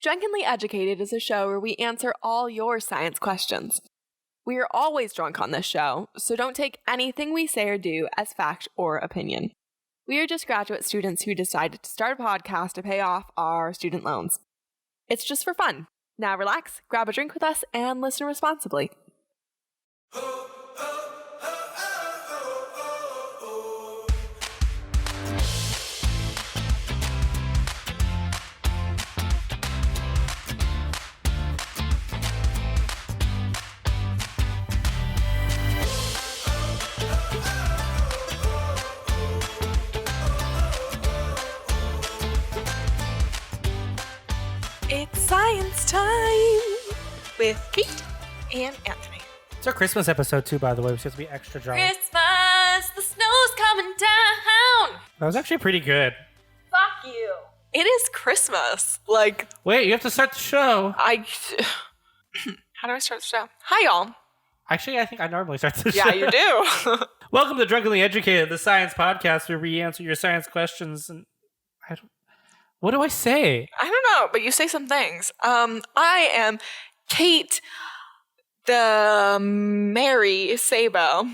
Drunkenly Educated is a show where we answer all your science questions. We are always drunk on this show, so don't take anything we say or do as fact or opinion. We are just graduate students who decided to start a podcast to pay off our student loans. It's just for fun. Now relax, grab a drink with us, and listen responsibly. It's science time with Kate and Anthony. It's our Christmas episode too, by the way. We have to be extra drunk. Christmas, the snow's coming down. That was actually pretty good. Fuck you. It is Christmas. Like, wait, you have to start the show. How do I start the show? Hi, y'all. Actually, I think I normally start the show. Yeah, you do. Welcome to Drunkenly Educated, the science podcast where we answer your science questions. And what do I say? I don't know, but you say some things. I am Kate, the Mary Sabo.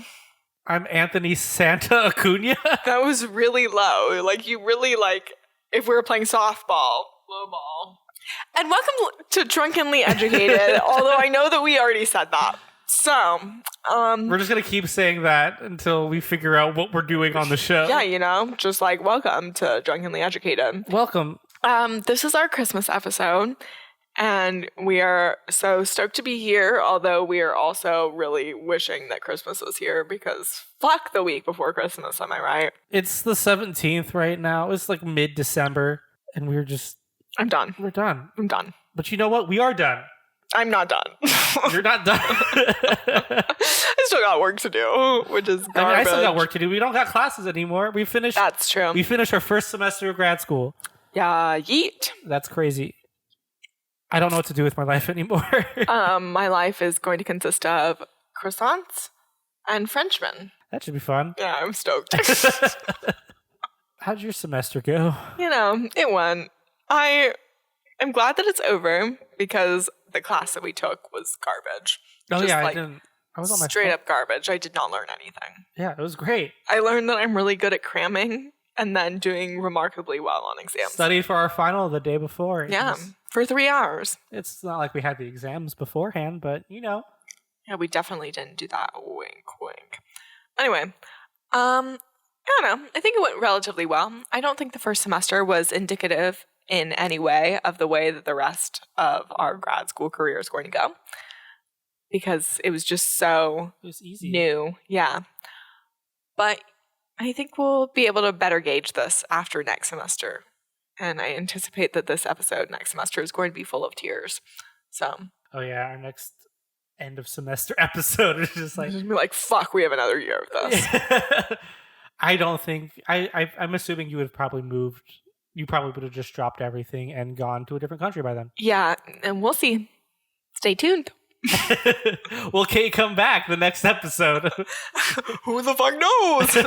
I'm Anthony Santa Acuna. That was really low. Like, you really, like, if we were playing softball, low ball. And welcome to Drunkenly Educated, although I know that we already said that. So, we're just going to keep saying that until we figure out what we're doing on the show. Yeah, you know, just like, welcome to Drunkenly Educated. Welcome. This is our Christmas episode, and we are so stoked to be here, although we are also really wishing that Christmas was here because fuck the week before Christmas, am I right? It's the 17th right now. It's like mid-December, and we're just... I'm done. We're done. I'm done. But you know what? We are done. I'm not done. You're not done. I still got work to do, which is garbage. I mean, I still got work to do. We don't got classes anymore. We finished. That's true. We finished our first semester of grad school. Yeah, yeet. That's crazy. I don't know what to do with my life anymore. My life is going to consist of croissants and Frenchmen. That should be fun. Yeah, I'm stoked. How'd your semester go? You know, it went. I am glad that it's over because the class that we took was garbage. Oh, just yeah, like, I was on my straight phone. up garbage. I did not learn anything. Yeah, it was great. I learned that I'm really good at cramming and then doing remarkably well on exams. Studied for our final the day before. Yeah, for 3 hours. It's not like we had the exams beforehand, but you know. Yeah, we definitely didn't do that. Wink, wink. Anyway, I don't know. I think it went relatively well. I don't think the first semester was indicative in any way of the way that the rest of our grad school career is going to go. Because it was just so it was easy. New. Yeah. But I think we'll be able to better gauge this after next semester. And I anticipate that this episode next semester is going to be full of tears. So. Oh, yeah. Our next end of semester episode is just like. Be like, fuck, we have another year of this. I don't think. I'm assuming you would have probably moved. You probably would have just dropped everything and gone to a different country by then. Yeah. And we'll see. Stay tuned. Will Kate come back the next episode? Who the fuck knows?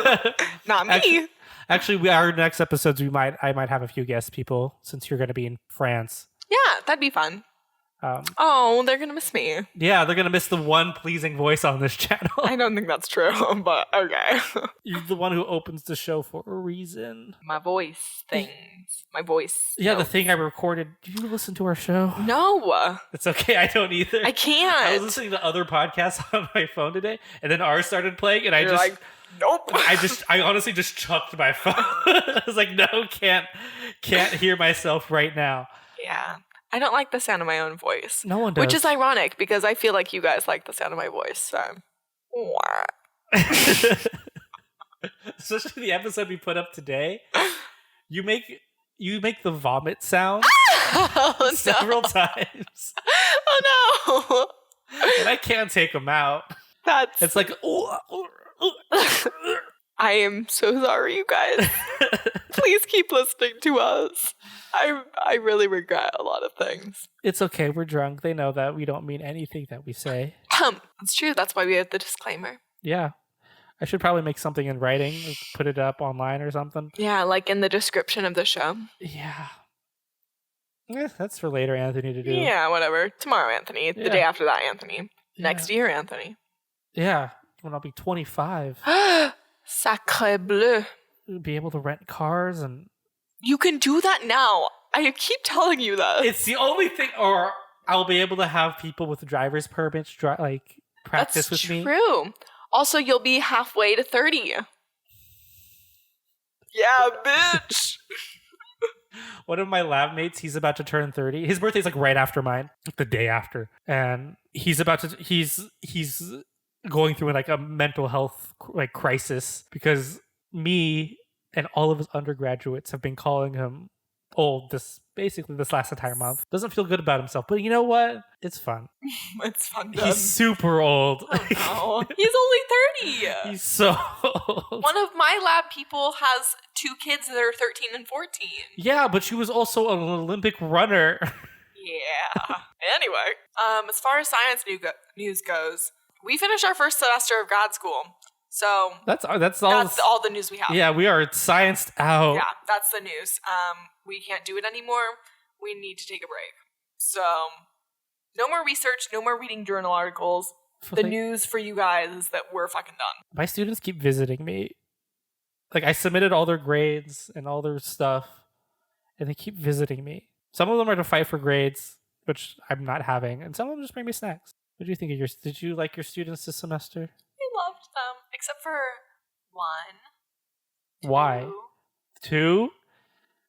Not me. Actually, our next episodes, I might have a few guest people since you're going to be in France. Yeah, that'd be fun. They're going to miss me. Yeah, they're going to miss the one pleasing voice on this channel. I don't think that's true, but okay. You're the one who opens the show for a reason. My voice things. My voice. Yeah, the thing I recorded. Did you listen to our show? No. It's okay, I don't either. I can't. I was listening to other podcasts on my phone today, and then ours started playing, and You're like, nope. I honestly just chucked my phone. I was like, no, can't hear myself right now. Yeah. I don't like the sound of my own voice. No one does. Which is ironic because I feel like you guys like the sound of my voice. So, especially the episode we put up today, you make the vomit sound several times. Oh no! And I can't take them out. It's like. I am so sorry, you guys. Please keep listening to us. I really regret a lot of things. It's okay. We're drunk. They know that we don't mean anything that we say. It's true. That's why we have the disclaimer. Yeah. I should probably make something in writing, put it up online or something. Yeah, like in the description of the show. Yeah. That's for later Anthony to do. Yeah, whatever. Tomorrow, Anthony. The day after that, Anthony. Next year, Anthony. Yeah, when I'll be 25. Sacre bleu. Be able to rent cars and... You can do that now. I keep telling you that. It's the only thing... Or I'll be able to have people with driver's permits practice with me. That's true. Also, you'll be halfway to 30. Yeah, bitch. One of my lab mates, he's about to turn 30. His birthday's like right after mine, like the day after. And he's going through like a mental health like crisis because me and all of his undergraduates have been calling him old this last entire month. Doesn't feel good about himself, but you know what? It's fun. It's fun. He's super old. Oh, no. He's only 30. He's so old. One of my lab people has 2 kids that are 13 and 14. Yeah, but she was also an Olympic runner. Yeah. Anyway, as far as science news goes, we finished our first semester of grad school. So that's all the news we have. Yeah, we are scienced out. Yeah, that's the news. We can't do it anymore. We need to take a break. So no more research, no more reading journal articles. The news for you guys is that we're fucking done. My students keep visiting me. Like, I submitted all their grades and all their stuff, and they keep visiting me. Some of them are to fight for grades, which I'm not having, and some of them just bring me snacks. What do you think of did you like your students this semester? Loved them, except for one. Why? 2?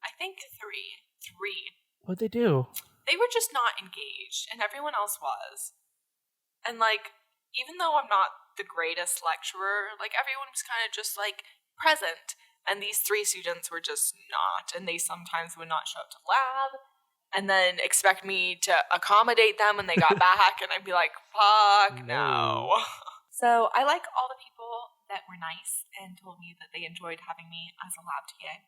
I think 3. What'd they do? They were just not engaged, and everyone else was. And, like, even though I'm not the greatest lecturer, like, everyone was kind of just, like, present. And these 3 students were just not, and they sometimes would not show up to lab, and then expect me to accommodate them when they got back, and I'd be like, fuck no. So I like all the people that were nice and told me that they enjoyed having me as a lab TA.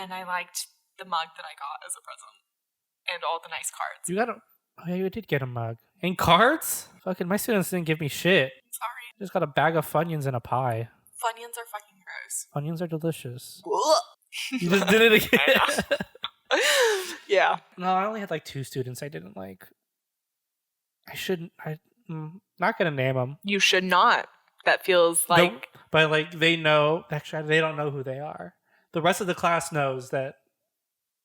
And I liked the mug that I got as a present. And all the nice cards. You did get a mug. And cards? Fucking my students didn't give me shit. Sorry. Just got a bag of Funyuns and a pie. Funyuns are fucking gross. Onions are delicious. You just did it again. Yeah. No, I only had like 2 students I didn't like. I'm not gonna name them. You should not. That feels like... But like they know, actually they don't know who they are. The rest of the class knows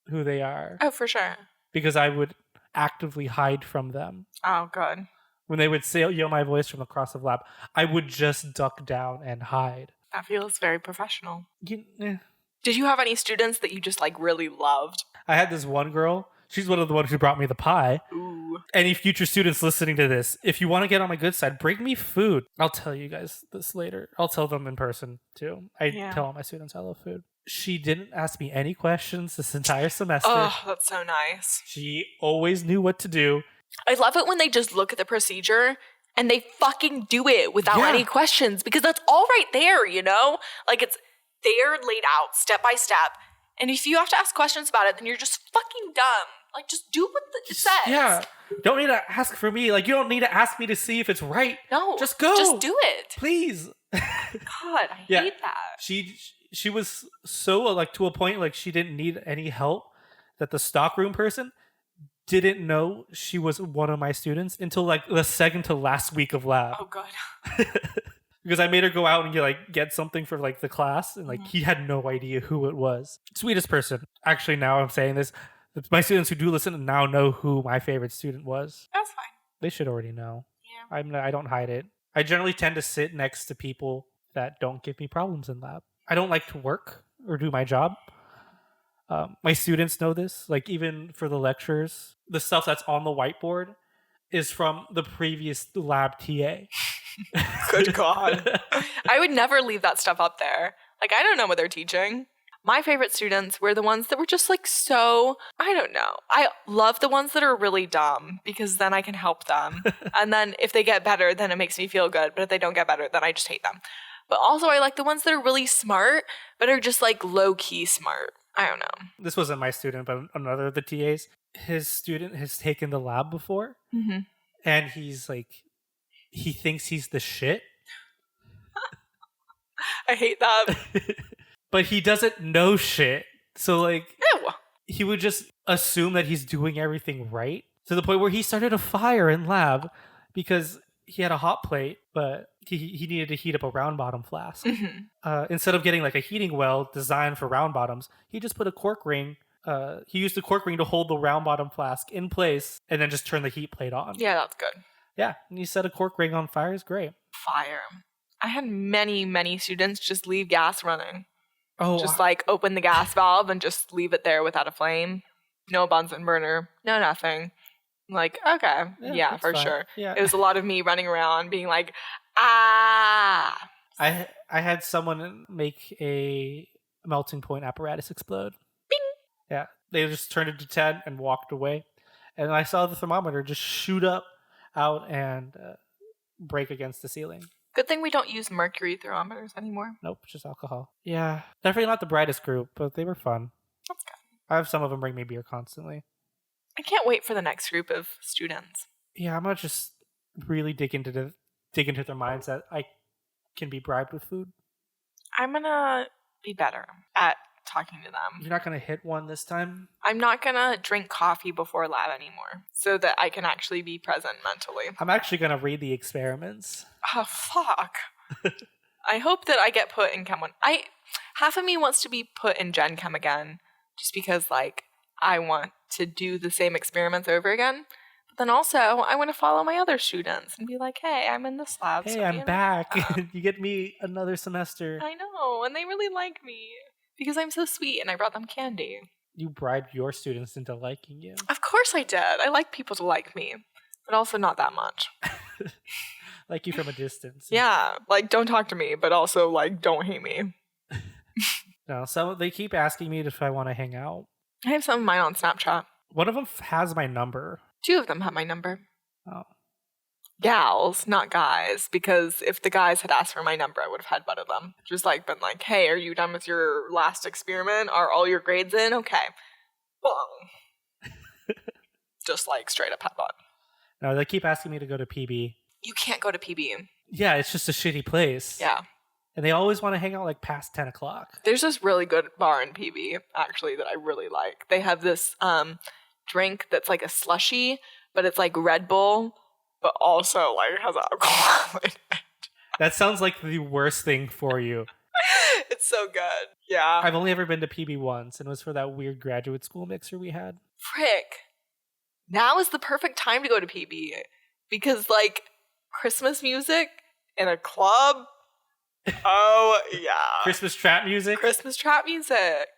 who they are. Oh, for sure. Because I would actively hide from them. Oh, good. When they would yell my voice from across the lab, I would just duck down and hide. That feels very professional. Yeah. Did you have any students that you just like really loved? I had this one girl. She's one of the ones who brought me the pie. Ooh. Any future students listening to this, if you want to get on my good side, bring me food. I'll tell you guys this later. I'll tell them in person too. I tell all my students I love food. She didn't ask me any questions this entire semester. Oh, that's so nice. She always knew what to do. I love it when they just look at the procedure and they fucking do it without any questions, because that's all right there, you know? Like, it's there laid out step by step. And if you have to ask questions about it, then you're just fucking dumb. Like, just do what it says. Yeah. Don't need to ask for me. Like, you don't need to ask me to see if it's right. No. Just go. Just do it. Please. God, I hate that. She was so, like, to a point, like, she didn't need any help that the stockroom person didn't know she was one of my students until, like, the second to last week of lab. Oh, God. Because I made her go out and get something for, like, the class, and, like, he had no idea who it was. Sweetest person. Actually, now I'm saying this. My students who do listen now know who my favorite student was. That's fine. They should already know. Yeah. I don't hide it. I generally tend to sit next to people that don't give me problems in lab. I don't like to work or do my job. My students know this. Like, even for the lectures, the stuff that's on the whiteboard is from the previous lab TA. Good God. I would never leave that stuff up there. Like, I don't know what they're teaching. My favorite students were the ones that were just like so, I don't know. I love the ones that are really dumb because then I can help them. And then if they get better, then it makes me feel good. But if they don't get better, then I just hate them. But also I like the ones that are really smart, but are just like low-key smart. I don't know. This wasn't my student, but another of the TAs. His student has taken the lab before. Mm-hmm. And he's like, he thinks he's the shit. I hate that. But he doesn't know shit. So, like... Ew. he would just assume that he's doing everything right, to the point where he started a fire in lab because he had a hot plate, but he needed to heat up a round bottom flask. Instead of getting like a heating well designed for round bottoms, he just put a cork ring. He used the cork ring to hold the round bottom flask in place and then just turn the heat plate on. Yeah, that's good. Yeah, and you set a cork ring on fire is great. Fire. I had many students just leave gas running. Oh, just like open the gas valve and just leave it there without a flame. No Bunsen burner. No nothing. I'm like, okay. Yeah, for fine. sure. Yeah. It was a lot of me running around being like, ah. I had someone make a melting point apparatus explode. Bing. Yeah. They just turned it to 10 and walked away. And I saw the thermometer just shoot up out and break against the ceiling. Good thing we don't use mercury thermometers anymore. Nope, just alcohol. Yeah. Definitely not the brightest group, but they were fun. That's good. I have some of them bring me beer constantly. I can't wait for the next group of students. Yeah, I'm going to just really dig into their minds that I can be bribed with food. I'm going to be better at talking to them. You're not going to hit one this time? I'm not going to drink coffee before lab anymore so that I can actually be present mentally. I'm actually going to read the experiments. Oh, fuck. I hope that I get put in Chem 1. Half of me wants to be put in Gen Chem again just because, like, I want to do the same experiments over again. But then also, I want to follow my other students and be like, hey, I'm in this lab. Hey, so I'm back. You get me another semester. I know, and they really like me because I'm so sweet and I brought them candy. You bribed your students into liking you. Of course I did. I like people to like me, but also not that much. Like you from a distance. Yeah, like don't talk to me, but also like don't hate me. No, so they keep asking me if I want to hang out. I have some of mine on Snapchat. One of them has my number. 2 of them have my number. Oh. Gals, not guys, because if the guys had asked for my number, I would have headbutted them. Just like been like, hey, are you done with your last experiment? Are all your grades in? Okay. Bong. Just like straight up headbutt. No, they keep asking me to go to PB. You can't go to PB. Yeah, it's just a shitty place. Yeah. And they always want to hang out like past 10 o'clock. There's this really good bar in PB, actually, that I really like. They have this drink that's like a slushie, but it's like Red Bull, but also like has alcohol in it. That sounds like the worst thing for you. It's so good. Yeah. I've only ever been to PB once, and it was for that weird graduate school mixer we had. Frick. Now is the perfect time to go to PB because like Christmas music in a club. Oh, yeah. Christmas trap music? Christmas trap music.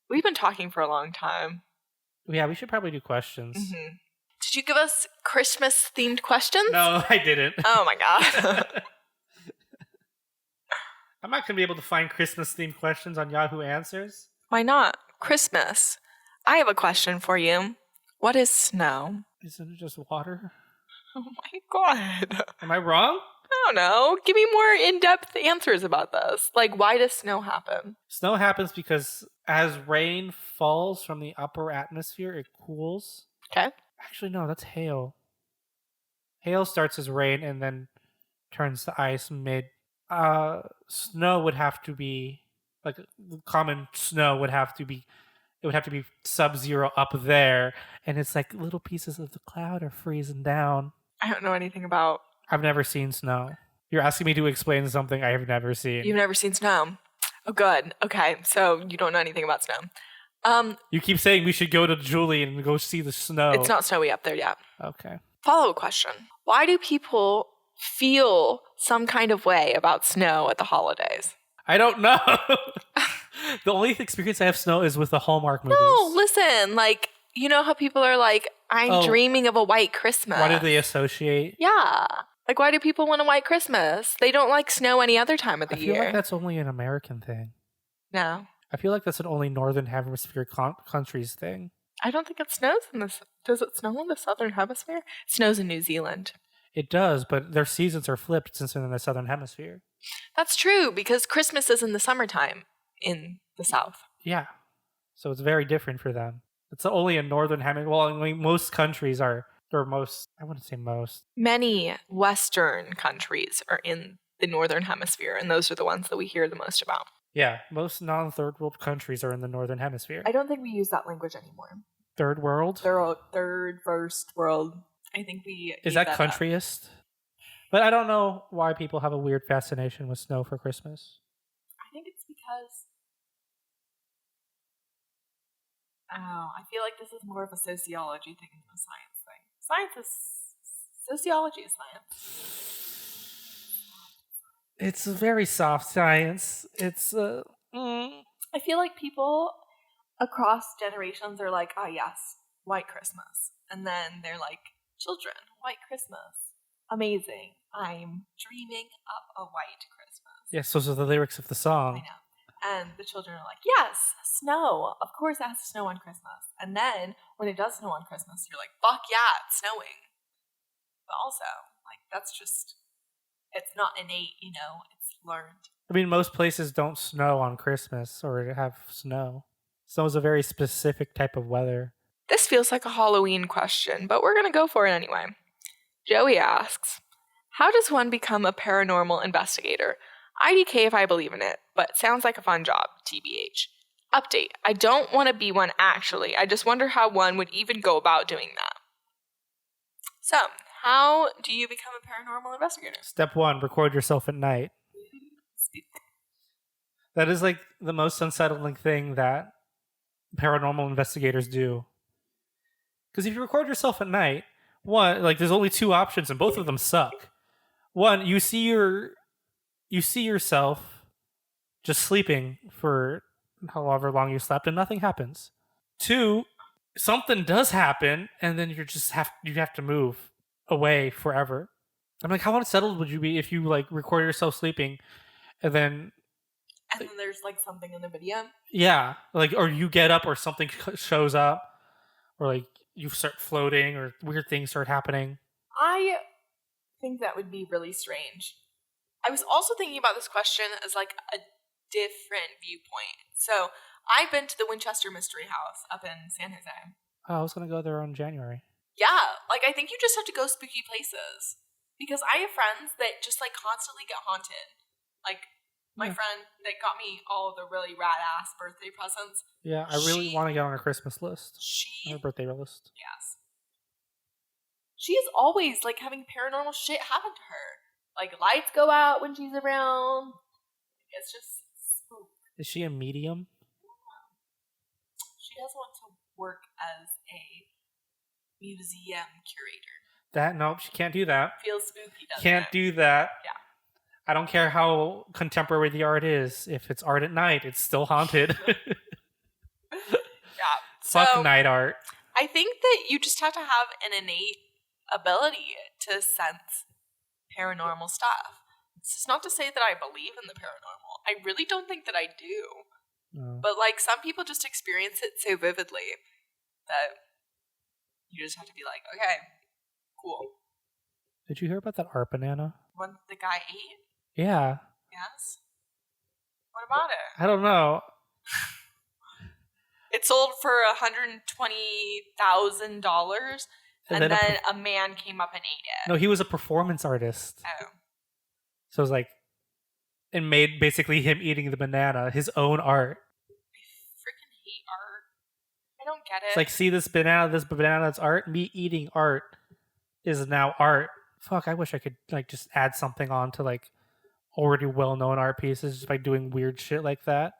We've been talking for a long time. Yeah, we should probably do questions. Mm-hmm. Did you give us Christmas-themed questions? No, I didn't. Oh, my God. I'm not going to be able to find Christmas-themed questions on Yahoo Answers. Why not? Christmas. I have a question for you. What is snow? Isn't it just water? Oh, my God. Am I wrong? I don't know. Give me more in-depth answers about this. Like, why does snow happen? Snow happens because as rain falls from the upper atmosphere, it cools. Okay. Actually, no, that's hail. Hail starts as rain and then turns to ice mid. Snow would have to be, like, common snow would have to be, it would have to be sub-zero up there. And it's like little pieces of the cloud are freezing down. I don't know anything about... I've never seen snow. You're asking me to explain something I have never seen. You've never seen snow? Oh, good. Okay, so you don't know anything about snow. You keep saying we should go to Julie and go see the snow. It's not snowy up there yet. Okay. Follow-up question. Why do people feel some kind of way about snow at the holidays? I don't know. The only experience I have snow is with the Hallmark movies. No, listen, like, you know how people are like, I'm dreaming of a white Christmas. Why do they associate? Yeah. Like, why do people want a white Christmas? They don't like snow any other time of the year. I feel like that's only an American thing. No. I feel like that's an only Northern Hemisphere countries thing. I don't think it snows in this. Does it snow in the Southern Hemisphere? It snows in New Zealand. It does, but their seasons are flipped since they're in the Southern Hemisphere. That's true, because Christmas is in the summertime in the South. Yeah. So it's very different for them. It's only a Northern Hemisphere. Well, I mean, most countries are, or most, I wouldn't say most. Many Western countries are in the Northern Hemisphere, and those are the ones that we hear the most about. Yeah, most non-third world countries are in the northern hemisphere. I don't think we use that language anymore. Third world? Third, first world. I think we Is gave that up. countryist? But I don't know why people have a weird fascination with snow for Christmas. I think it's because I feel like this is more of a sociology thing than a science thing. Sociology is science. It's a very soft science. It's I feel like people across generations are like, yes, white Christmas. And then they're like, children, white Christmas. Amazing. I'm dreaming up a white Christmas. Yes, those are the lyrics of the song. I know. And the children are like, yes, snow. Of course it has to snow on Christmas. And then when it does snow on Christmas, you're like, fuck yeah, it's snowing. But also, like, that's just, it's not innate, it's learned. I mean, most places don't snow on Christmas or have snow. Snow is a very specific type of weather. This feels like a Halloween question, but we're going to go for it anyway. Joey asks, how does one become a paranormal investigator? IDK if I believe in it, but sounds like a fun job, TBH. Update, I don't want to be one actually. I just wonder how one would even go about doing that. So, how do you become a paranormal investigator? Step 1, record yourself at night. That is like the most unsettling thing that paranormal investigators do. Because if you record yourself at night, one, like there's only 2 options and both of them suck. One, you see yourself just sleeping for however long you slept and nothing happens. 2, something does happen and then you have to move away forever. I'm like, how unsettled would you be if you like record yourself sleeping and then there's like something in the video? Yeah, like or you get up or something shows up or like you start floating or weird things start happening. I think that would be really strange. I was also thinking about this question as like a different viewpoint. So I've been to the Winchester Mystery House up in San Jose. Oh, I was going to go there in January. Yeah, like I think you just have to go spooky places. Because I have friends that just like constantly get haunted. Like my friend that got me all the really rad ass birthday presents. Yeah, I really want to get on her Christmas list. Her birthday list. Yes. She is always like having paranormal shit happen to her. Like lights go out when she's around. It's just spook. Is she a medium? She does want to work as a museum curator. Nope, she can't do that. Feels spooky, doesn't Can't it? do that. Yeah. I don't care how contemporary the art is. If it's art at night, it's still haunted. Yeah. Fuck night art. I think that you just have to have an innate ability to sense paranormal stuff. This is not to say that I believe in the paranormal. I really don't think that I do. No. But like some people just experience it so vividly that you just have to be like, okay, cool. Did you hear about that art banana? One the guy ate? Yeah. Yes. What about it? I don't know. It sold for $120,000, and then a man came up and ate it. No, he was a performance artist. Oh. So it was like, and made basically him eating the banana, his own art. I freaking hate art. I don't get it. It's like, see this banana's art? Me eating art is now art. Fuck, I wish I could like just add something on to like already well-known art pieces just by doing weird shit like that.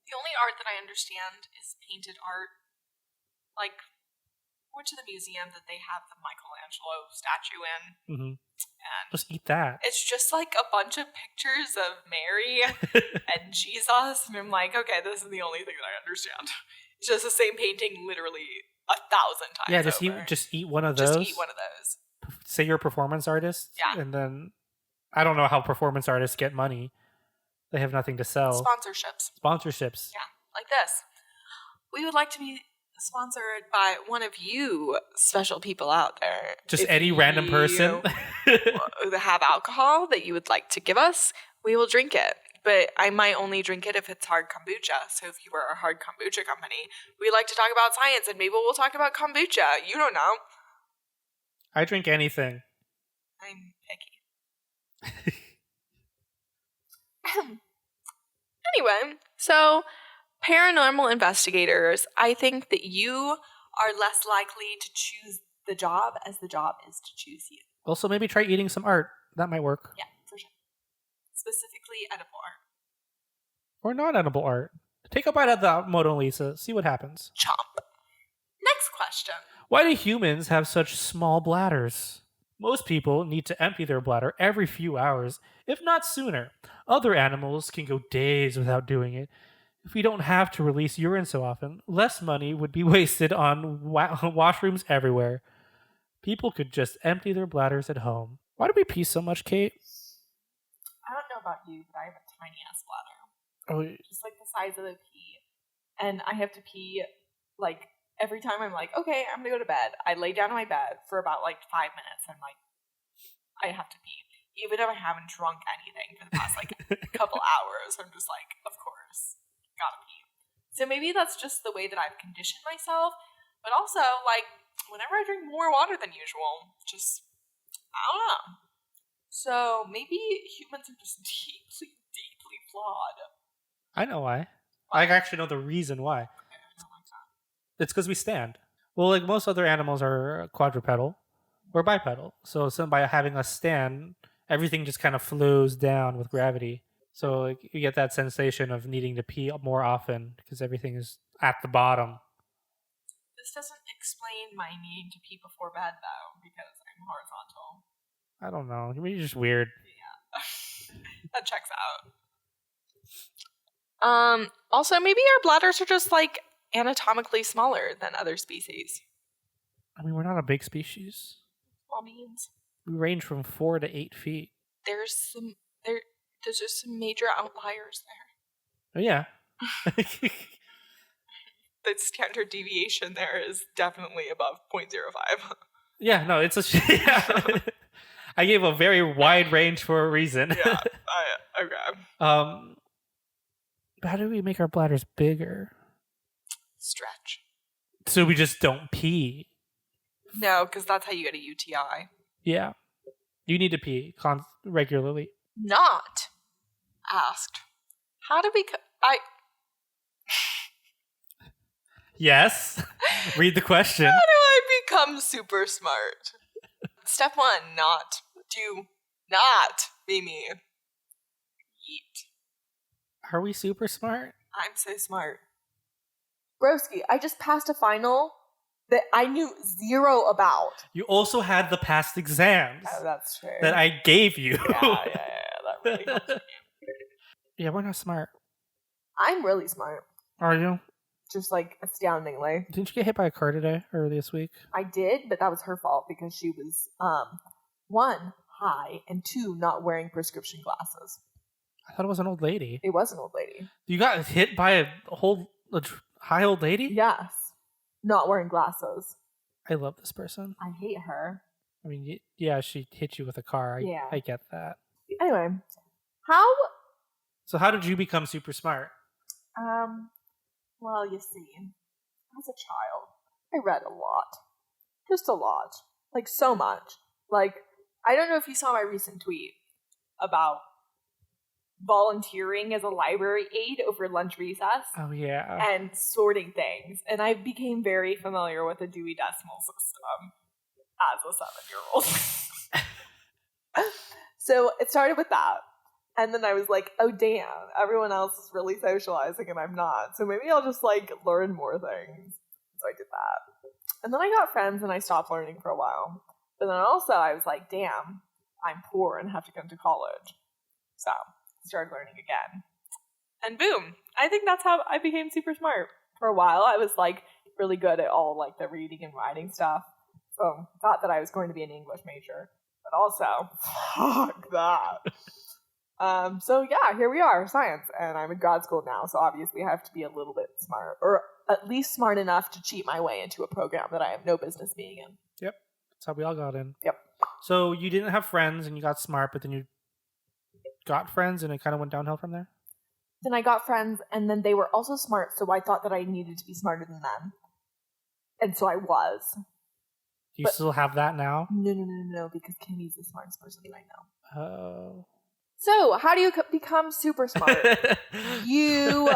The only art that I understand is painted art. Like, I went to the museum that they have the Michelangelo statue in. Mm-hmm. And just eat that. It's just like a bunch of pictures of Mary and Jesus. And I'm like, okay, this is the only thing that I understand. It's just the same painting literally 1,000 times. Yeah, just eat one of those. Just eat one of those. Say you're a performance artist. Yeah. And then I don't know how performance artists get money. They have nothing to sell. Sponsorships. Yeah, like this. We would like to be sponsored by one of you special people out there. Just any random person have alcohol that you would like to give us, we will drink it. But I might only drink it if it's hard kombucha. So if you are a hard kombucha company, we like to talk about science and maybe we'll talk about kombucha. You don't know. I drink anything. I'm picky. Anyway, so paranormal investigators, I think that you are less likely to choose the job as the job is to choose you. Also, maybe try eating some art. That might work. Yeah, for sure. Specifically edible art. Or non-edible art. Take a bite of the Mona Lisa. See what happens. Chomp. Next question. Why do humans have such small bladders? Most people need to empty their bladder every few hours, if not sooner. Other animals can go days without doing it. If we don't have to release urine so often, less money would be wasted on washrooms everywhere. People could just empty their bladders at home. Why do we pee so much, Kate? I don't know about you, but I have a tiny ass bladder. Oh, Just like the size of a pea. And I have to pee, like, every time I'm like, okay, I'm gonna go to bed. I lay down on my bed for about, like, 5 minutes. I'm like, I have to pee. Even if I haven't drunk anything for the past, like, couple hours, I'm just like, of course, gotta pee. So maybe that's just the way that I've conditioned myself. But also, like, whenever I drink more water than usual, just, I don't know. So maybe humans are just deeply, deeply flawed. I know why. I actually know the reason why. Okay, I don't like that. It's because we stand. Well, like most other animals are quadrupedal or bipedal. So by having us stand, everything just kind of flows down with gravity. So like, you get that sensation of needing to pee more often because everything is at the bottom. This doesn't explain my need to pee before bed, though, because I'm horizontal. I don't know. You're just weird. Yeah. That checks out. Also, maybe our bladders are just, like, anatomically smaller than other species. I mean, we're not a big species. Well, means We range from 4 to 8 feet. there's just some major outliers there. Oh, yeah. The standard deviation there is definitely above 0.05. Yeah, no, it's a... Yeah. I gave a very wide range for a reason. Yeah, okay. How do we make our bladders bigger? Stretch. So we just don't pee. No, because that's how you get a UTI. Yeah. You need to pee regularly. Not asked. How do we... Yes. Read the question. How do I become super smart? Step 1, not. Do not be me. Eat. Are we super smart? I'm so smart. Broski, I just passed a final that I knew zero about. You also had the past exams Oh, that's true. that I gave you. Yeah, that really helps me. Yeah, we're not smart. I'm really smart. Are you? Just, like, astoundingly. Didn't you get hit by a car today or this week? I did, but that was her fault because she was, 1, high, and 2, not wearing prescription glasses. I thought it was an old lady. It was an old lady. You got hit by a high old lady? Yes. Not wearing glasses. I love this person. I hate her. I mean, yeah, she hit you with a car. Yeah. I get that. Anyway, So how did you become super smart? Well, you see, as a child, I read a lot. Just a lot. Like, so much. Like, I don't know if you saw my recent tweet about volunteering as a library aide over lunch recess. Oh, yeah. And sorting things. And I became very familiar with the Dewey Decimal System as a 7-year-old. So it started with that. And then I was like, oh damn, everyone else is really socializing and I'm not. So maybe I'll just like learn more things. So I did that. And then I got friends and I stopped learning for a while. But then also I was like, damn, I'm poor and have to come to college. So I started learning again. And boom, I think that's how I became super smart. For a while I was like really good at all like the reading and writing stuff. So thought that I was going to be an English major. But also, fuck that. So yeah, here we are, science, and I'm in grad school now, so obviously I have to be a little bit smart, or at least smart enough to cheat my way into a program that I have no business being in. Yep, that's how we all got in. Yep. So you didn't have friends, and you got smart, but then you got friends, and it kind of went downhill from there? Then I got friends, and then they were also smart, so I thought that I needed to be smarter than them. And so I was. Do you still have that now? No, because Kimmy's the smartest person that I know. Oh. So, how do you become super smart? You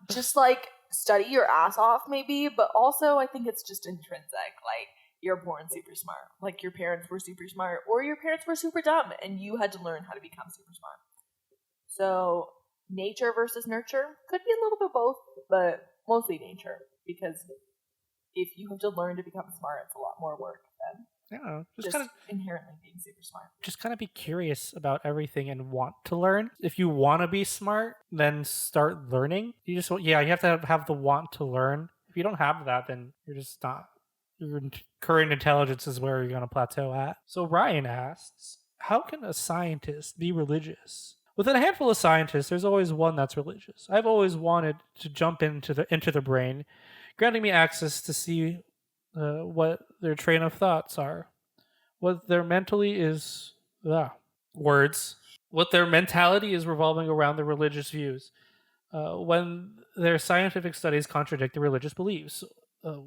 just like study your ass off maybe, but also I think it's just intrinsic. Like, you're born super smart. Like, your parents were super smart, or your parents were super dumb and you had to learn how to become super smart. So, nature versus nurture could be a little bit both, but mostly nature, because if you have to learn to become smart, it's a lot more work than just kind of inherently being super smart. Just kind of be curious about everything and want to learn. If you want to be smart, then start learning. You have to have the want to learn. If you don't have that, then you're just not. Your current intelligence is where you're going to plateau at. So Ryan asks, how can a scientist be religious? Within a handful of scientists, there's always one that's religious. I've always wanted to jump into the brain, granting me access to see what their train of thoughts are, what their mentality is revolving around their religious views. When their scientific studies contradict their religious beliefs, this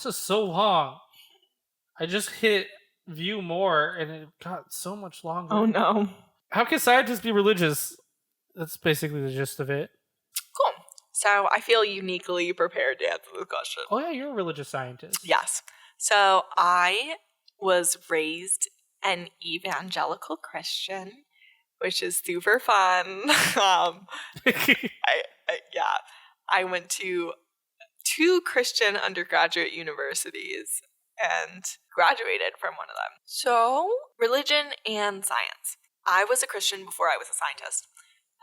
is so long. I just hit view more and it got so much longer. Oh no. How can scientists be religious? That's basically the gist of it. Cool. So I feel uniquely prepared to answer this question. Oh yeah, you're a religious scientist. Yes. So I was raised an evangelical Christian, which is super fun. I went to 2 Christian undergraduate universities and graduated from one of them. So, religion and science. I was a Christian before I was a scientist.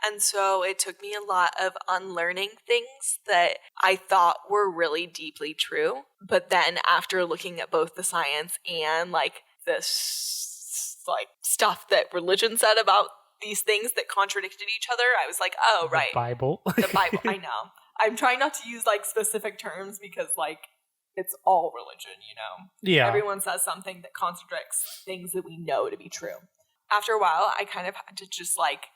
And so it took me a lot of unlearning things that I thought were really deeply true. But then after looking at both the science and like this like stuff that religion said about these things that contradicted each other, I was like, oh, right. The Bible. The Bible, I know. I'm trying not to use like specific terms because like it's all religion, you know? Yeah. Everyone says something that contradicts things that we know to be true. After a while, I kind of had to just like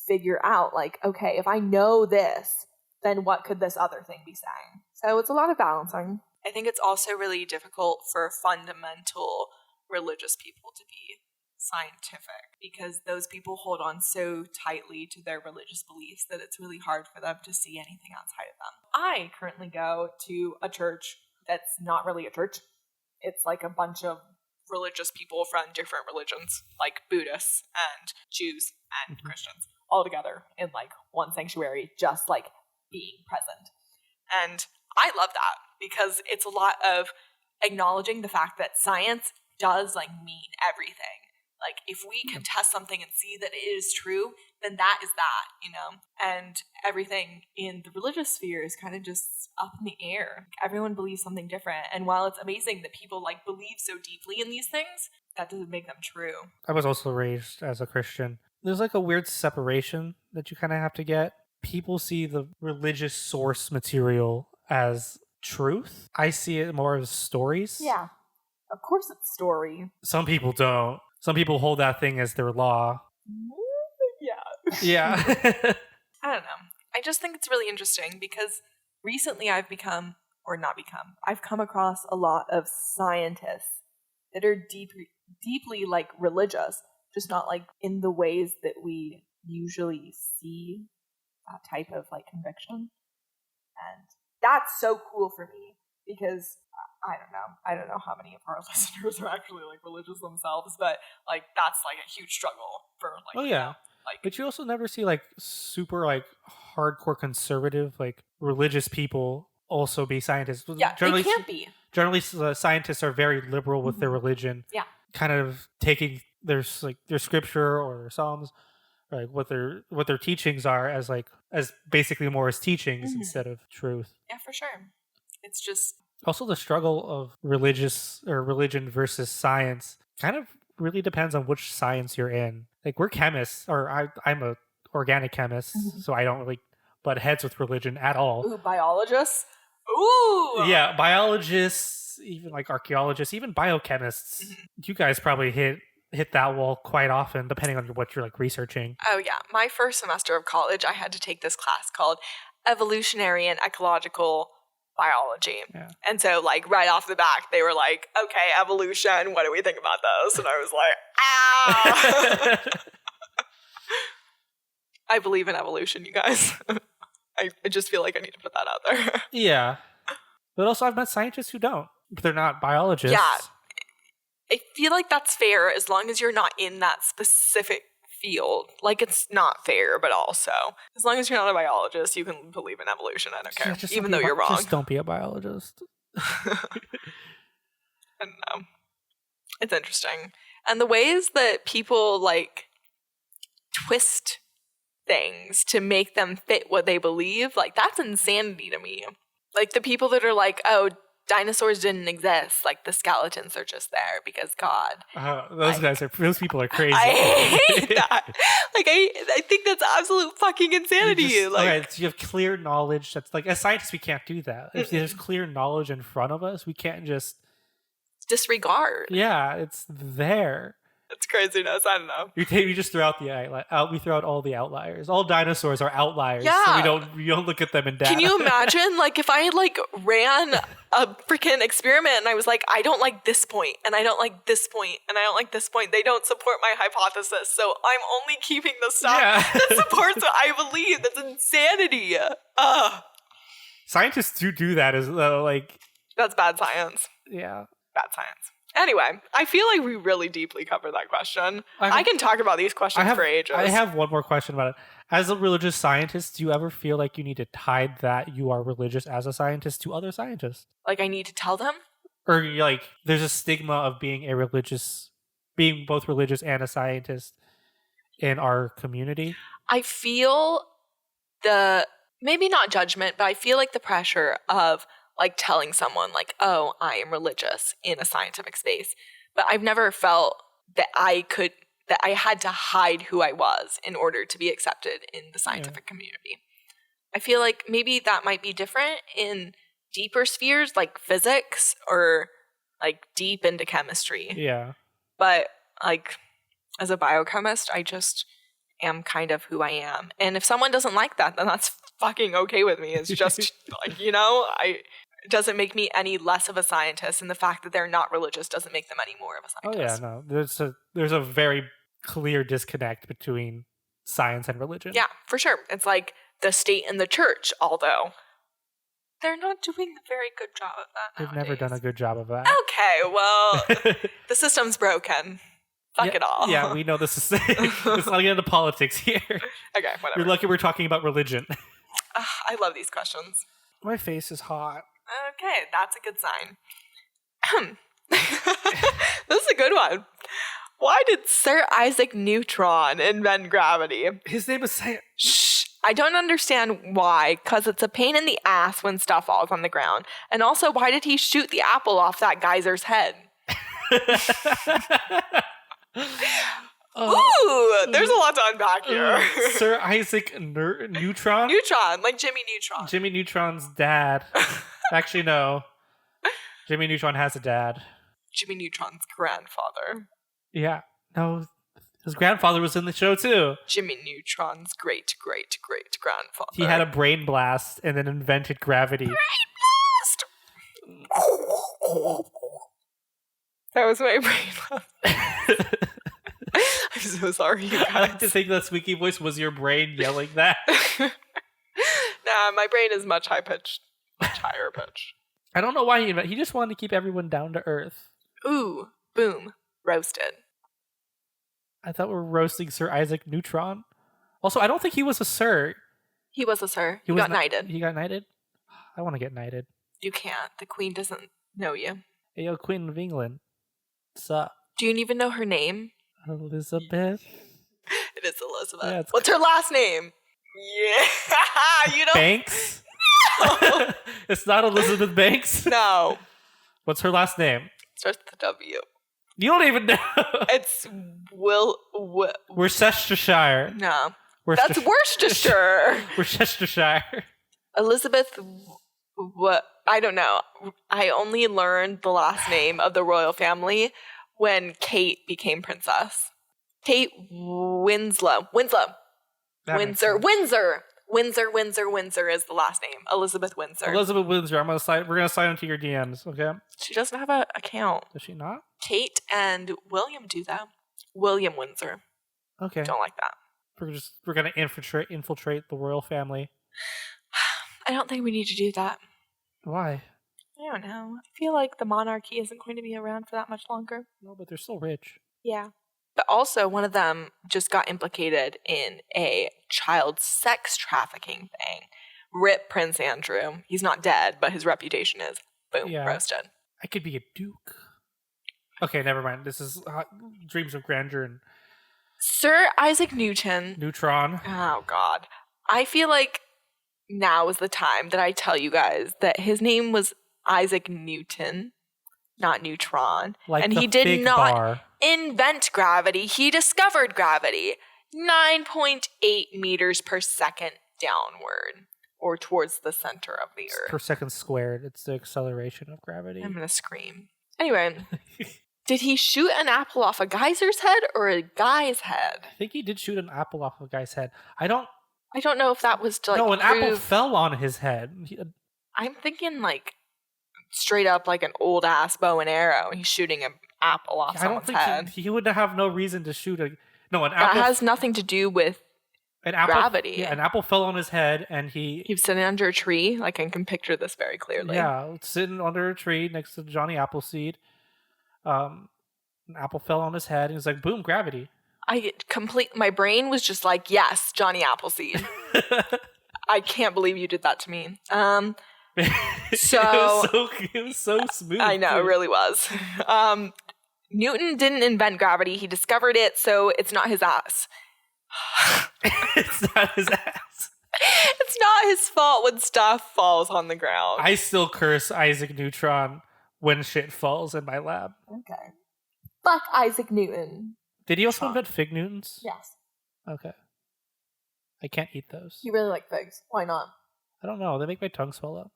figure out like, okay, if I know this, then what could this other thing be saying? So it's a lot of balancing. I think it's also really difficult for fundamental religious people to be scientific because those people hold on so tightly to their religious beliefs that it's really hard for them to see anything outside of them. I currently go to a church that's not really a church. It's like a bunch of religious people from different religions, like Buddhists and Jews and Christians, all together in like one sanctuary, just like being present. And I love that because it's a lot of acknowledging the fact that science does like mean everything. Like, if we can test something and see that it is true, then that is that, you know? And everything in the religious sphere is kind of just up in the air. Everyone believes something different. And while it's amazing that people, like, believe so deeply in these things, that doesn't make them true. I was also raised as a Christian. There's, like, a weird separation that you kind of have to get. People see the religious source material as truth. I see it more as stories. Yeah. Of course it's story. Some people don't. Some people hold that thing as their law. Yeah. I don't know. I just think it's really interesting because recently I've come across a lot of scientists that are deeply like religious, just not like in the ways that we usually see that type of like conviction. And that's so cool for me because I don't know how many of our listeners are actually like religious themselves, but like that's like a huge struggle for like. Oh yeah, you know, like, but you also never see like super like hardcore conservative like religious people also be scientists. Yeah, they can't be. Generally, scientists are very liberal with their religion. Yeah, kind of taking their scripture or their psalms, or, like what their teachings are as basically more as teachings instead of truth. Yeah, for sure. It's just. Also, the struggle of religion versus science kind of really depends on which science you're in. Like, we're chemists, or I'm a organic chemist, so I don't really butt heads with religion at all. Ooh, biologists? Ooh! Yeah, biologists, even like archaeologists, even biochemists. You guys probably hit that wall quite often, depending on what you're like researching. Oh, yeah. My first semester of college, I had to take this class called Evolutionary and Ecological biology. Yeah. And so, like, right off the back, they were like, okay, evolution, what do we think about this? And I was like, ah! I believe in evolution, you guys. I just feel like I need to put that out there. Yeah. But also, I've met scientists who don't. They're not biologists. Yeah. I feel like that's fair as long as you're not in that specific field. Like, it's not fair, but also, as long as you're not a biologist, you can believe in evolution. I don't care, even though you're wrong. Just don't be a biologist. I don't know. It's interesting. And the ways that people, like, twist things to make them fit what they believe, like, that's insanity to me. Like, the people that are like, oh, dinosaurs didn't exist, like, the skeletons are just there because God. Those people are crazy. I hate that. Like, I think that's absolute fucking insanity. So you have clear knowledge. That's like, as scientists, we can't do that. If there's clear knowledge in front of us, we can't just disregard. Yeah, it's there. It's craziness. I don't know. We just throw out we throw out all the outliers. All dinosaurs are outliers. Yeah. So we don't look at them in data. Can you imagine, like, if I, like, ran a freaking experiment and I was like, I don't like this point, and I don't like this point, and I don't like this point. They don't support my hypothesis, so I'm only keeping the stuff that supports what I believe. That's insanity. Scientists do that as though, like, that's bad science. Yeah. Bad science. Anyway, I feel like we really deeply covered that question. I can talk about these questions for ages. I have one more question about it. As a religious scientist, do you ever feel like you need to hide that you are religious as a scientist to other scientists? Like, I need to tell them? Or, like, there's a stigma of being both religious and a scientist in our community? I feel maybe not judgment, but I feel like the pressure of, like, telling someone, like, oh, I am religious in a scientific space. But I've never felt that I had to hide who I was in order to be accepted in the scientific community. I feel like maybe that might be different in deeper spheres like physics or, like, deep into chemistry. Yeah. But, like, as a biochemist, I just am kind of who I am. And if someone doesn't like that, then that's fucking okay with me. It's just, like, you know, it doesn't make me any less of a scientist, and the fact that they're not religious doesn't make them any more of a scientist. Oh yeah, no. There's a very clear disconnect between science and religion. Yeah, for sure. It's like the state and the church, although they're not doing a very good job of that nowadays. They've never done a good job of that. Okay, well, the system's broken. Fuck it all. Yeah, we know this is let's not get into politics here. Okay, whatever. You're lucky we're talking about religion. I love these questions. My face is hot. Okay, that's a good sign. This is a good one. Why did Sir Isaac Neutron invent gravity? His name is... Shh. I don't understand why, because it's a pain in the ass when stuff falls on the ground. And also, why did he shoot the apple off that geyser's head? Ooh, there's a lot to unpack here. Sir Isaac Neutron? Neutron, like Jimmy Neutron. Jimmy Neutron's dad. Actually, no. Jimmy Neutron has a dad. Jimmy Neutron's grandfather. Yeah. No, his grandfather was in the show, too. Jimmy Neutron's great-great-great-grandfather. He had a brain blast and then invented gravity. Brain blast! That was my brain blast. I'm so sorry, you guys. I like to think that squeaky voice was your brain yelling that. Nah, my brain is much higher pitch. I don't know why he just wanted to keep everyone down to earth. Ooh, boom, roasted. I thought we were roasting Sir Isaac Neutron. Also, I don't think he was a sir. He was a sir. He got knighted. He got knighted? I want to get knighted. You can't. The queen doesn't know you. Hey, yo, Queen of England. What's up? Do you even know her name? Elizabeth. It is Elizabeth. Yeah, what's her last name? Yeah, you know. Banks? No. It's not Elizabeth Banks? No. What's her last name? Starts with a W. You don't even know. It's Worcestershire. No. That's Worcestershire. Worcestershire. Elizabeth, I don't know. I only learned the last name of the royal family when Kate became princess. Kate Winslow. Windsor. Windsor is the last name. Elizabeth Windsor. Elizabeth Windsor. We're gonna sign into your DMs, okay? She doesn't have an account. Does she not? Kate and William do that. William Windsor. Okay. Don't like that. We're gonna infiltrate the royal family. I don't think we need to do that. Why? I don't know. I feel like the monarchy isn't going to be around for that much longer. No, but they're still rich. Yeah. But also, one of them just got implicated in a child sex trafficking thing. Rip Prince Andrew. He's not dead, but his reputation is. Boom, roasted. I could be a duke. Okay, never mind. This is Dreams of Grandeur and Sir Isaac Newton. Neutron. Oh, God. I feel like now is the time that I tell you guys that his name was Isaac Newton, not Neutron. Like and the he did fig not bar. invent gravity. He discovered gravity. 9.8 meters per second downward, or towards the center of the Earth. Per second squared. It's the acceleration of gravity. I'm going to scream. Anyway, did he shoot an apple off a geyser's head or a guy's head? I think he did shoot an apple off a guy's head. I don't know if that was to like No, an apple fell on his head. I'm thinking like straight up like an old ass bow and arrow. He's shooting an apple off someone's head. I don't think he would have no reason to shoot an apple. That has nothing to do with gravity. Yeah, an apple fell on his head and he was sitting under a tree. Like I can picture this very clearly. Yeah, sitting under a tree next to Johnny Appleseed. An apple fell on his head and he was like, boom, gravity. My brain was just like, yes, Johnny Appleseed. I can't believe you did that to me. It was so smooth. I know, it really was. Newton didn't invent gravity. He discovered it, so it's not his ass. It's not his ass. It's not his fault when stuff falls on the ground. I still curse Isaac Neutron when shit falls in my lab. Okay. Fuck Isaac Newton. Did he also invent fig Newtons? Yes. Okay. I can't eat those. You really like figs. Why not? I don't know. They make my tongue swell up.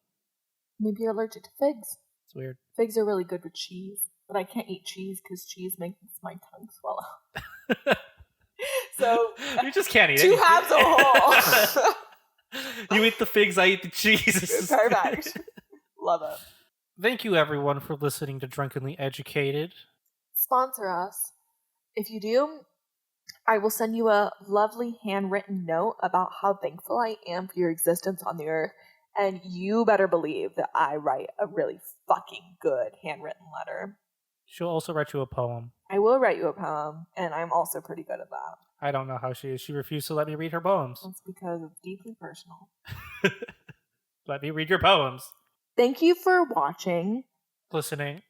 Maybe you're allergic to figs. It's weird. Figs are really good with cheese, but I can't eat cheese because cheese makes my tongue swell up. So you just can't eat it. Two halves a whole. You eat the figs, I eat the cheese. Perfect. Love it. Thank you, everyone, for listening to Drunkenly Educated. Sponsor us. If you do, I will send you a lovely handwritten note about how thankful I am for your existence on the earth. And you better believe that I write a really fucking good handwritten letter. She'll also write you a poem. I will write you a poem, and I'm also pretty good at that. I don't know how she is. She refused to let me read her poems. That's because it's deeply personal. Let me read your poems. Thank you for watching. Listening.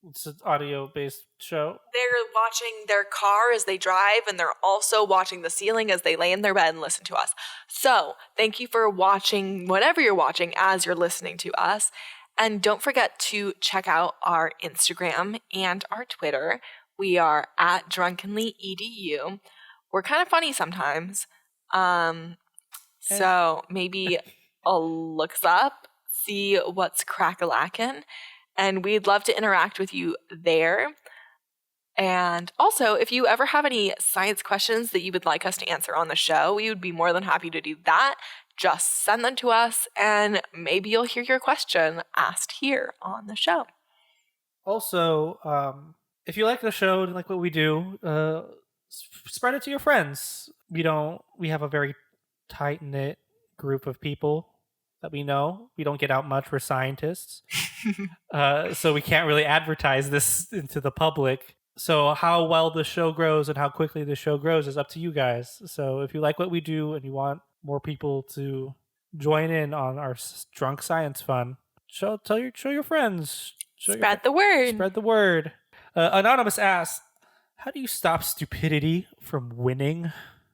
It's an audio-based show. They're watching their car as they drive, and they're also watching the ceiling as they lay in their bed and listen to us. So, thank you for watching whatever you're watching as you're listening to us. And don't forget to check out our Instagram and our Twitter. We are at drunkenlyedu. We're kind of funny sometimes. So maybe I'll look us up, see what's crack-a-lackin'. And we'd love to interact with you there. And also, if you ever have any science questions that you would like us to answer on the show, we would be more than happy to do that. Just send them to us, and maybe you'll hear your question asked here on the show. Also, if you like the show and like what we do, spread it to your friends. We have a very tight-knit group of people that we know. We don't get out much. We're scientists. So we can't really advertise this into the public. So how well the show grows and how quickly the show grows is up to you guys. So if you like what we do and you want more people to join in on our drunk science fun, show your friends. Spread the word. Spread the word. Anonymous asked, how do you stop stupidity from winning?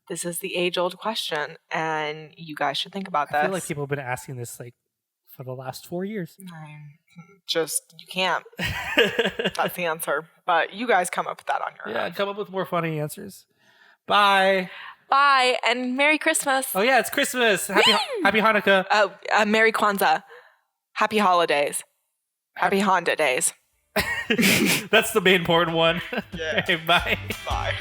This is the age-old question, and you guys should think about this. I feel like people have been asking this for the last 4 years. You can't. That's the answer. But you guys come up with that on your own. Yeah, come up with more funny answers. Bye. Bye, and Merry Christmas. Oh yeah, it's Christmas. Happy Hanukkah. Oh, Merry Kwanzaa. Happy holidays. Happy Honda days. That's the main important one. Yeah. Okay, bye. Bye.